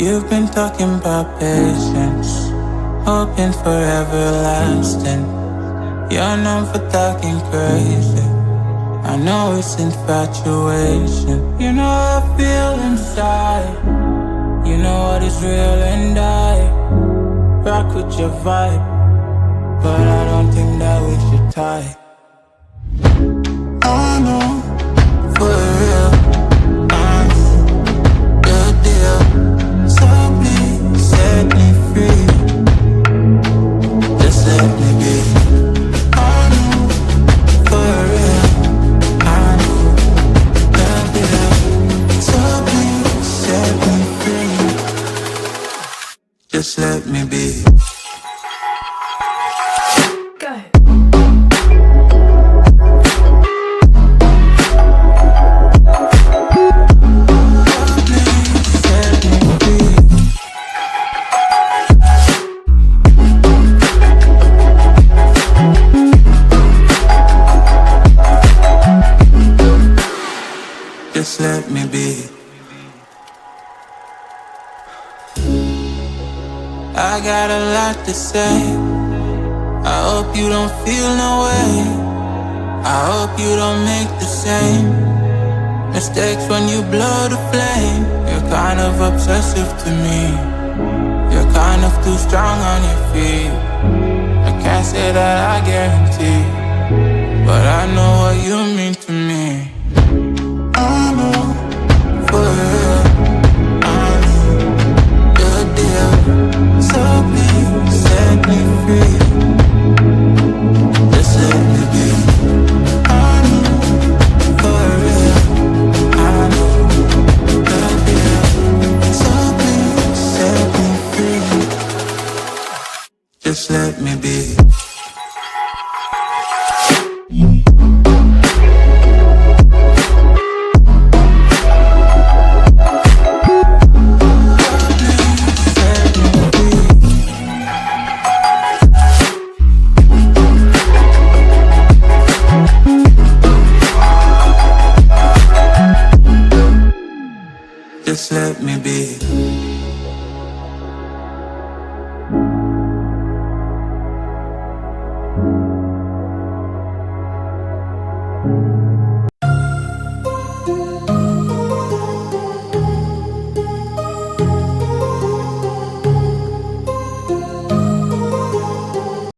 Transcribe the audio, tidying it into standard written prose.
You've been talking about patience, hoping for everlasting. You're known for talking crazy. I know it's infatuation. You know how I feel inside. You know what is real and I rock with your vibe, but I don't think that we should tie. Oh no, for real, I'm the deal. So please set me free. Just let me be. Oh no, for real, I'm the deal. So please set me free. Just let me be. Just let me be. I got a lot to say. I hope you don't feel no way. I hope you don't make the same mistakes when you blow the flame. You're kind of obsessive to me. You're kind of too strong on your feet. I can't say that I guarantee, but I know what you mean to me. I know, for real, I'm the deal. So please set me free. Just let me be. I know, for real, I know the deal. So please set me free. Just let me be. Just let me be.